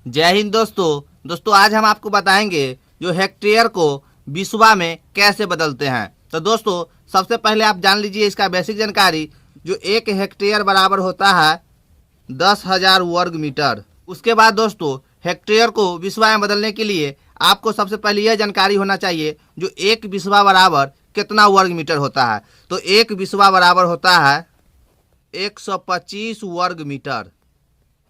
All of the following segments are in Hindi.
जय हिंद दोस्तों आज हम आपको बताएंगे जो हेक्टेयर को बिस्वा में कैसे बदलते हैं। तो दोस्तों सबसे पहले आप जान लीजिए इसका बेसिक जानकारी। जो 1 हेक्टेयर बराबर होता है 10,000 वर्ग मीटर। उसके बाद दोस्तों हेक्टेयर को बिस्वा में बदलने के लिए आपको सबसे पहले यह जानकारी होना चाहिए जो 1 बिस्वा बराबर कितना वर्ग मीटर होता है। तो 1 बिस्वा बराबर होता है 125 वर्ग मीटर।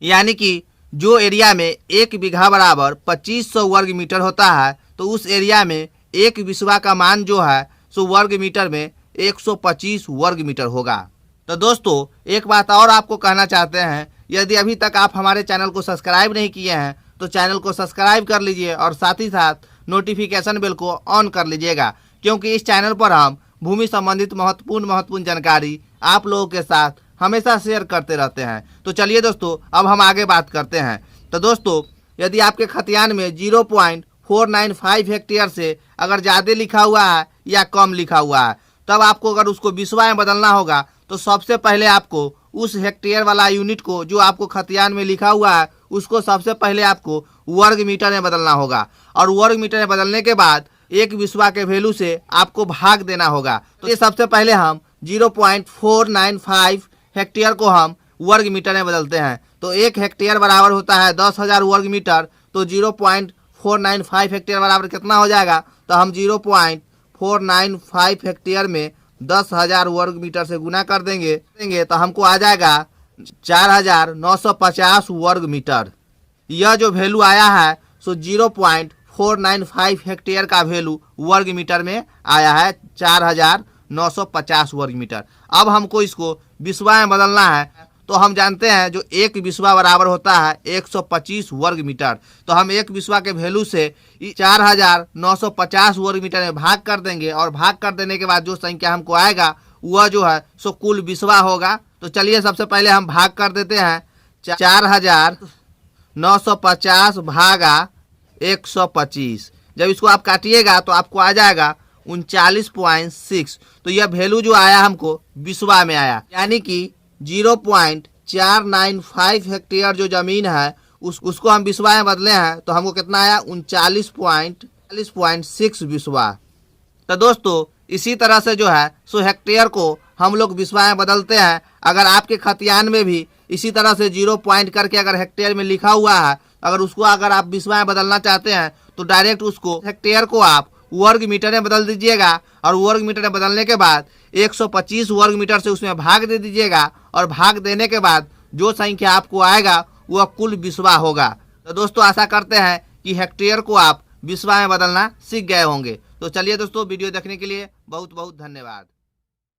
यानी कि जो एरिया में 1 बीघा बराबर 2500 वर्ग मीटर होता है तो उस एरिया में 1 बिस्वा का मान जो है सो वर्ग मीटर में 125 वर्ग मीटर होगा। तो दोस्तों एक बात और आपको कहना चाहते हैं, यदि अभी तक आप हमारे चैनल को सब्सक्राइब नहीं किए हैं तो चैनल को सब्सक्राइब कर लीजिए और साथ ही साथ नोटिफिकेशन बेल को ऑन कर लीजिएगा, क्योंकि इस चैनल पर हम भूमि संबंधित महत्वपूर्ण जानकारी आप लोगों के साथ हमेशा शेयर करते रहते हैं। तो चलिए दोस्तों अब हम आगे बात करते हैं। तो दोस्तों यदि आपके खतियान में 0.495 हेक्टेयर से अगर ज़्यादा लिखा हुआ है या कम लिखा हुआ है, तब आपको अगर उसको बिस्वा में बदलना होगा तो सबसे पहले आपको उस हेक्टेयर वाला यूनिट को जो आपको खतियान में लिखा हुआ है उसको सबसे पहले आपको वर्ग मीटर में बदलना होगा। और वर्ग मीटर में बदलने के बाद 1 बिस्वा के वैल्यू से आपको भाग देना होगा। तो ये सबसे पहले हम 0.495 हेक्टेयर को हम वर्ग मीटर में बदलते हैं। तो 1 हेक्टेयर बराबर होता है 10,000 वर्ग मीटर। तो 0.495 हेक्टेयर बराबर कितना हो जाएगा, तो हम 0.495 हेक्टेयर में 10,000 वर्ग मीटर से गुना कर देंगे तो हमको आ जाएगा 4,950 वर्ग मीटर। यह जो वैल्यू आया है सो 0.495 हेक्टेयर का वैल्यू वर्ग मीटर में आया है 4,950 वर्ग मीटर। अब हमको इसको बिस्वा में बदलना है। तो हम जानते हैं जो 1 बिस्वा बराबर होता है 125 वर्ग मीटर। तो हम 1 बिस्वा के वैल्यू से 4,950 वर्ग मीटर में भाग कर देंगे और भाग कर देने के बाद जो संख्या हमको आएगा वह जो है सो कुल बिस्वा होगा। तो चलिए सबसे पहले हम भाग कर देते हैं 4,950 भागा 125। जब इसको आप काटिएगा तो आपको आ जाएगा 39.6। तो यह वैल्यू जो आया हमको बिस्वा में आया, यानी कि 0.495 हेक्टेयर जो जमीन है उसको हम बिस्वा में बदले हैं तो हमको कितना आया 39.6 बिस्वा। तो दोस्तों इसी तरह से जो है सो हेक्टेयर को हम लोग बिस्वा में बदलते हैं। अगर आपके खतियान में भी इसी तरह से 0 पॉइंट करके अगर हेक्टेयर में लिखा हुआ है, अगर उसको अगर आप बिस्वा में बदलना चाहते हैं तो डायरेक्ट उसको हेक्टेयर को आप वर्ग मीटर में बदल दीजिएगा और वर्ग मीटर में बदलने के बाद 125 वर्ग मीटर से उसमें भाग दे दीजिएगा और भाग देने के बाद जो संख्या आपको आएगा वह कुल बिस्वा होगा। तो दोस्तों आशा करते हैं कि हेक्टेयर को आप बिस्वा में बदलना सीख गए होंगे। तो चलिए दोस्तों वीडियो देखने के लिए बहुत बहुत धन्यवाद।